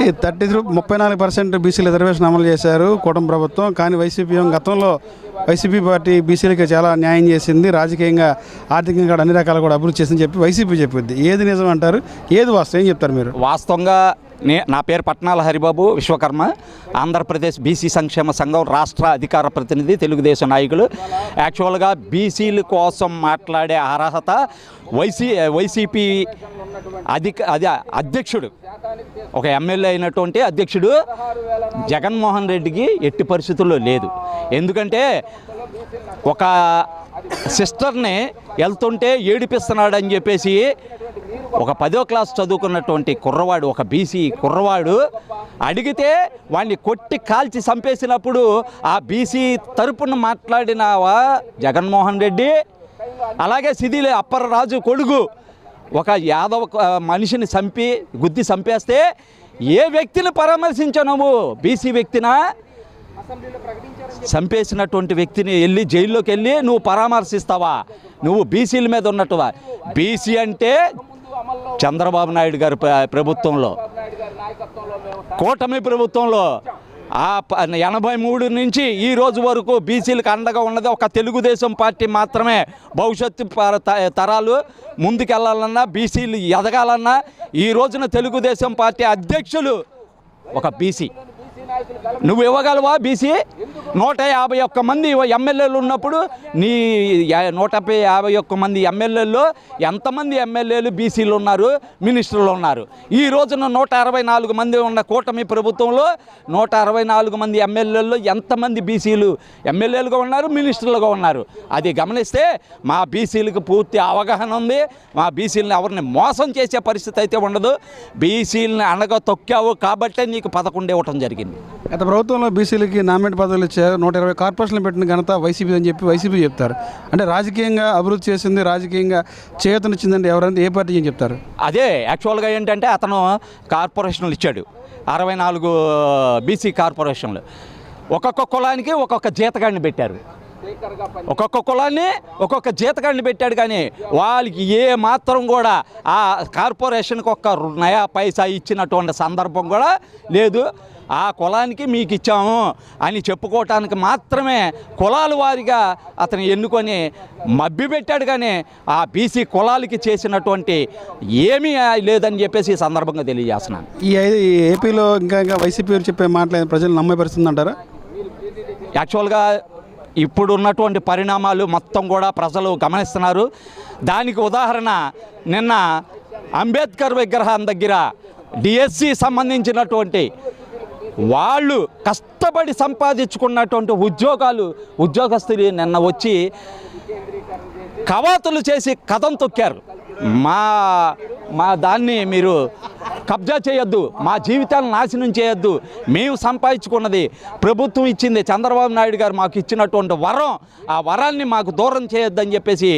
ఏంటి 34% బీసీల రిజర్వేషన్ అమలు చేశారు కూటమి ప్రభుత్వం. కానీ వైసీపీ గతంలో వైసీపీ పార్టీ బీసీలకి చాలా న్యాయం చేసింది, రాజకీయంగా ఆర్థికంగా కూడా అన్ని రకాలు కూడా అభివృద్ధి చేసిందని చెప్పి వైసీపీ చెప్పింది. ఏది నిజం అంటారు, ఏది వాస్తవం, ఏం చెప్తారు మీరు? వాస్తవంగా నా పేరు పట్నాల హరిబాబు విశ్వకర్మ, ఆంధ్రప్రదేశ్ బీసీ సంక్షేమ సంఘం రాష్ట్ర అధికార ప్రతినిధి, తెలుగుదేశం నాయకులు. యాక్చువల్గా బీసీల కోసం మాట్లాడే అర్హత వైసీపీ అధ్యక్షుడు, ఒక ఎమ్మెల్యే అయినటువంటి అధ్యక్షుడు జగన్మోహన్ రెడ్డికి ఎట్టి పరిస్థితుల్లో లేదు. ఎందుకంటే ఒక సిస్టర్ని వెళ్తుంటే ఏడిపిస్తున్నాడు అని చెప్పేసి ఒక 10వ క్లాస్ చదువుకున్నటువంటి కుర్రవాడు, ఒక బీసీ కుర్రవాడు అడిగితే వాడిని కొట్టి కాల్చి చంపేసినప్పుడు ఆ బీసీ తరపున మాట్లాడినావా జగన్మోహన్ రెడ్డి? అలాగే సిదిలే అప్పరరాజు కొడుకు ఒక యాదవ మనిషిని గుద్ది చంపేస్తే ఏ వ్యక్తిని పరామర్శించవు? బీసీ వ్యక్తినా? చంపేసినటువంటి వ్యక్తిని వెళ్ళి జైల్లోకి వెళ్ళి నువ్వు పరామర్శిస్తావా? నువ్వు బీసీల మీద ఉన్నట్టువా? బీసీ అంటే చంద్రబాబు నాయుడు గారి ప్రభుత్వంలో, కూటమి ప్రభుత్వంలో 83 నుంచి ఈ రోజు వరకు బీసీలకు అండగా ఉన్నది ఒక తెలుగుదేశం పార్టీ మాత్రమే. భవిష్యత్తు తరాలు ముందుకెళ్లాలన్నా, బీసీలు ఎదగాలన్నా ఈ రోజున తెలుగుదేశం పార్టీ అధ్యక్షులు ఒక బీసీ. నువ్వు ఇవ్వగలవా? బీసీ 151 మంది ఎమ్మెల్యేలు ఉన్నప్పుడు నీ 151 మంది ఎమ్మెల్యేల్లో ఎంతమంది ఎమ్మెల్యేలు బీసీలు ఉన్నారు, మినిస్టర్లు ఉన్నారు? ఈ రోజున 164 మంది ఉన్న కూటమి ప్రభుత్వంలో 164 మంది ఎమ్మెల్యేల్లో ఎంతమంది బీసీలు ఎమ్మెల్యేలుగా ఉన్నారు, మినిస్టర్లుగా ఉన్నారు? అది గమనిస్తే మా బీసీలకు పూర్తి అవగాహన ఉంది. మా బీసీలను ఎవరిని మోసం చేసే పరిస్థితి అయితే ఉండదు. బీసీలను అనగా తొక్కావు కాబట్టే నీకు 11 ఇవ్వటం జరిగింది. గత ప్రభుత్వంలో బీసీలకి నామినేట్ పదవులు ఇచ్చారు, 120 కార్పొరేషన్లు పెట్టిన ఘనత వైసీపీ అని చెప్పి వైసీపీ చెప్తారు. అంటే రాజకీయంగా అభివృద్ధి చేసింది, రాజకీయంగా చేతనిచ్చిందంటే ఎవరంటే ఏ పార్టీ అని చెప్తారు? అదే యాక్చువల్గా ఏంటంటే అతను కార్పొరేషన్లు ఇచ్చాడు, 64 బీసీ కార్పొరేషన్లు. ఒక్కొక్క కులానికి ఒక్కొక్క జీతగాడిని పెట్టారు, ఒక్కొక్క కులాన్ని ఒక్కొక్క జీతగాడిని పెట్టాడు. కానీ వాళ్ళకి ఏ మాత్రం కూడా ఆ కార్పొరేషన్కి ఒక్క నయా పైసా ఇచ్చినటువంటి సందర్భం కూడా లేదు. ఆ కులానికి మీకు ఇచ్చాము అని చెప్పుకోవటానికి మాత్రమే కులాల వారిగా అతను ఎన్నుకొని మభ్యపెట్టాడు. కానీ ఆ బీసీ కులాలకి చేసినటువంటి ఏమీ లేదని చెప్పేసి ఈ సందర్భంగా తెలియజేస్తున్నాను. ఈ ఏపీలో ఇంకా వైసీపీ చెప్పే మాటలు ప్రజలు నమ్మే పరిస్థితి అంటారా? యాక్చువల్గా ఇప్పుడు ఉన్నటువంటి పరిణామాలు మొత్తం కూడా ప్రజలు గమనిస్తున్నారు. దానికి ఉదాహరణ నిన్న అంబేద్కర్ విగ్రహం దగ్గర డిఎస్సి సంబంధించినటువంటి వాళ్ళు కష్టపడి సంపాదించుకున్నటువంటి ఉద్యోగస్తులు నిన్న వచ్చి కవాతులు చేసి కథం తొక్కారు. మా దాన్ని మీరు కబ్జా చేయొద్దు, మా జీవితాలను నాశనం చేయొద్దు, మేము సంపాదించుకున్నది ప్రభుత్వం ఇచ్చింది, చంద్రబాబు నాయుడు గారు మాకు ఇచ్చినటువంటి వరం, ఆ వరాన్ని మాకు దూరం చేయొద్దని చెప్పేసి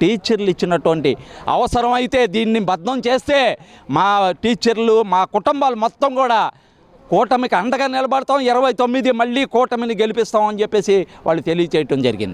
టీచర్లు ఇచ్చినటువంటి అవసరం అయితే దీన్ని బద్దం చేస్తే మా టీచర్లు, మా కుటుంబాలు మొత్తం కూడా కూటమికి అండగా నిలబడతాం, 29 మళ్ళీ కూటమిని గెలిపిస్తామని చెప్పేసి వాళ్ళు తెలియచేయటం జరిగింది.